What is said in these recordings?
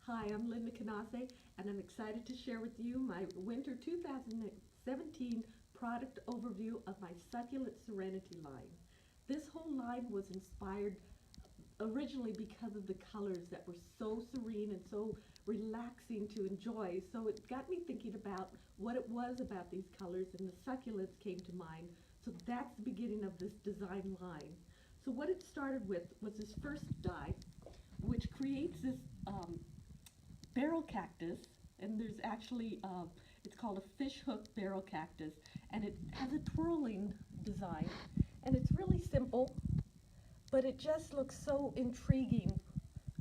Hi, I'm Lynda Kanase, and I'm excited to share with you my winter 2017 product overview of my Succulent Serenity line. This whole line was inspired originally because of the colors that were so serene and so relaxing to enjoy. So it got me thinking about what it was about these colors, and the succulents came to mind. So that's the beginning of this design line. So what it started with was this first die, which creates this barrel cactus, and there's actually, it's called a Fishhook barrel cactus, and it has a twirling design, and it's really simple, but it just looks so intriguing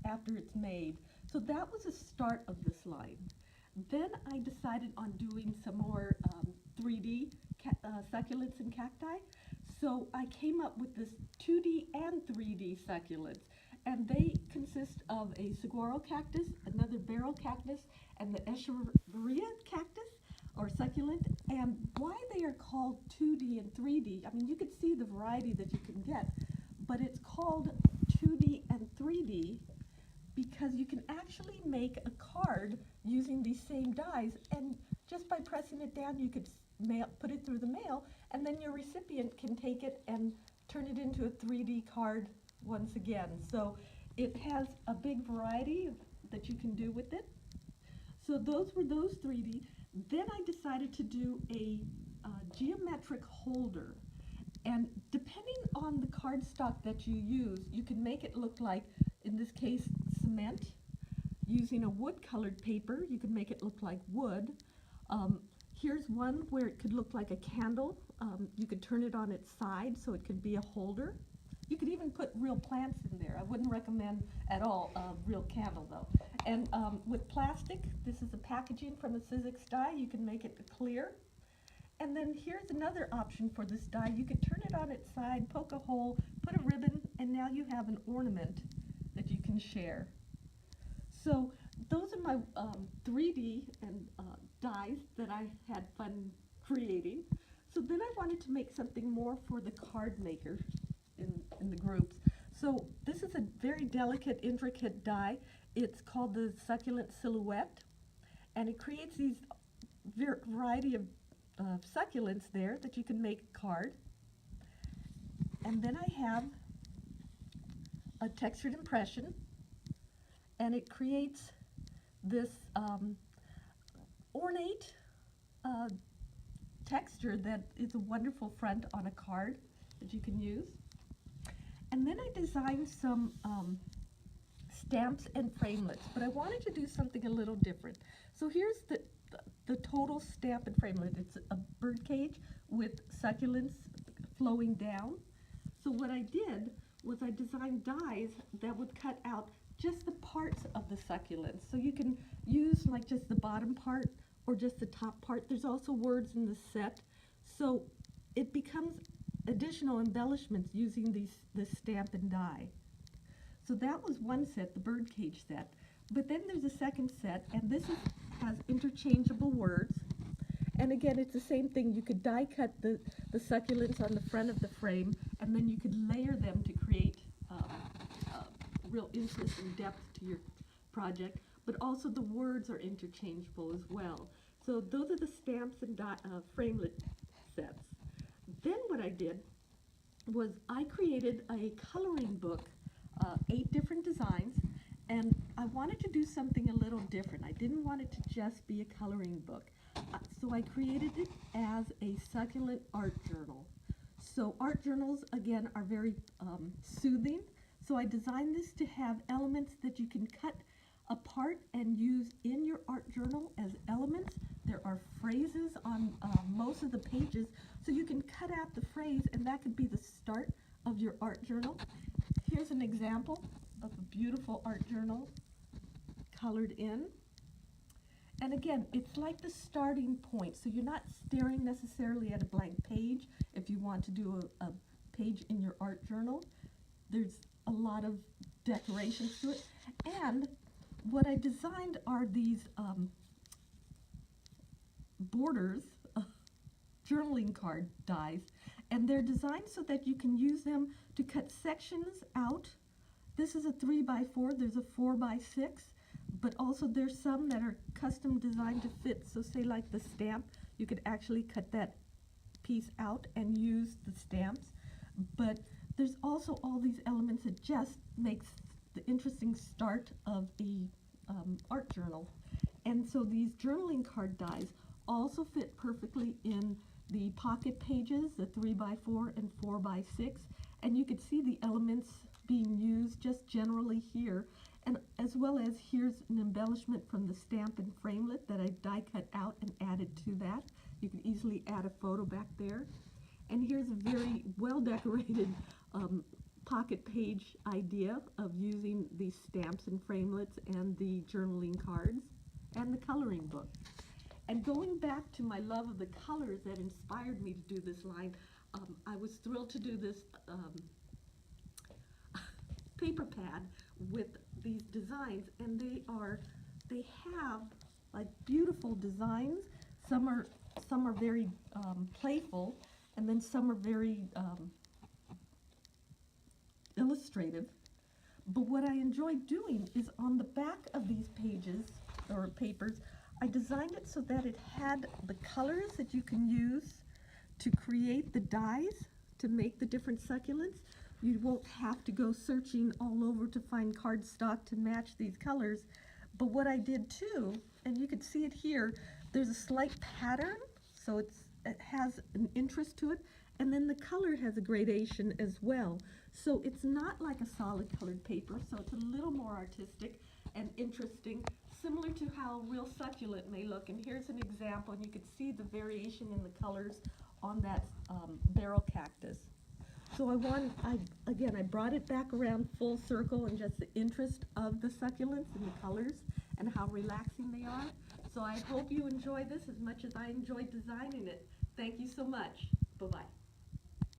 after it's made. So that was the start of this line. Then I decided on doing some more 3D succulents and cacti. So I came up with this 2D and 3D succulents, and they consist of a saguaro cactus, another barrel cactus, and the echeveria cactus or succulent. And why they are called 2D and 3D, I mean, you can see the variety that you can get, but it's called 2D and 3D because you can actually make a card using these same dies, and just by pressing it down you could put it through the mail, and then your recipient can take it and turn it into a 3D card once again. So it has a big variety that you can do with it. So those were those 3D. Then I decided to do a geometric holder, and depending on the cardstock that you use, you can make it look like, in this case, cement. Using a wood colored paper, you can make it look like wood. Here's one where it could look like a candle. You could turn it on its side so it could be a holder. You could even put real plants in there. I wouldn't recommend at all a real candle though. And with plastic, this is a packaging from a Sizzix die. You can make it clear. And then here's another option for this die. You could turn it on its side, poke a hole, put a ribbon, and now you have an ornament that you can share. So those are my 3D and dies that I had fun creating. So then I wanted to make something more for the card maker in the groups. So this is a very delicate, intricate die. It's called the Succulent Silhouette, and it creates these variety of succulents there that you can make a card. And then I have a textured impression, and it creates this ornate texture that is a wonderful front on a card that you can use. And then I designed some stamps and framelits, but I wanted to do something a little different. So here's the total stamp and framelit. It's a birdcage with succulents flowing down. So what I did was I designed dies that would cut out just the parts of the succulents. So you can use like just the bottom part or just the top part. There's also words in the set. So it becomes additional embellishments using this stamp and die. So that was one set, the birdcage set. But then there's a second set, and this has interchangeable words. And again, it's the same thing. You could die cut the succulents on the front of the frame, and then you could layer them to create real interest and depth to your project. But also the words are interchangeable as well. So those are the stamps and framelit sets. Then what I did was I created a coloring book, 8 different designs, and I wanted to do something a little different. I didn't want it to just be a coloring book. So I created it as a succulent art journal. So art journals, again, are very soothing. So I designed this to have elements that you can cut apart and use in your art journal as elements. There are phrases on most of the pages, so you can cut out the phrase, and that could be the start of your art journal. Here's an example of a beautiful art journal colored in. And again, it's like the starting point, so you're not staring necessarily at a blank page. If you want to do a page in your art journal, there's a lot of decorations to it. And what I designed are these borders, journaling card dies, and they're designed so that you can use them to cut sections out. This is a 3x4, there's a 4x6, but also there's some that are custom designed to fit. So say like the stamp, you could actually cut that piece out and use the stamps. But there's also all these elements that just makes the interesting start of the art journal. And so these journaling card dies also fit perfectly in the pocket pages, the 3x4 and 4x6, and you could see the elements being used just generally here, and as well as here's an embellishment from the stamp and framelit that I die cut out and added to that. You can easily add a photo back there. And here's a very well decorated pocket page idea of using these stamps and framelits and the journaling cards and the coloring book. And going back to my love of the colors that inspired me to do this line, I was thrilled to do this paper pad with these designs, and they have like beautiful designs. Some are very playful, and then some are very illustrative. But what I enjoy doing is on the back of these pages or papers, I designed it so that it had the colors that you can use to create the dies to make the different succulents. You won't have to go searching all over to find cardstock to match these colors. But what I did too, and you can see it here, there's a slight pattern, so it has an interest to it, and then the color has a gradation as well. So it's not like a solid colored paper, so it's a little more artistic and interesting, similar to how real succulent may look. And here's an example, and you can see the variation in the colors on that barrel cactus. So I brought it back around full circle and just the interest of the succulents and the colors and how relaxing they are. So I hope you enjoy this as much as I enjoyed designing it. Thank you so much. Bye-bye.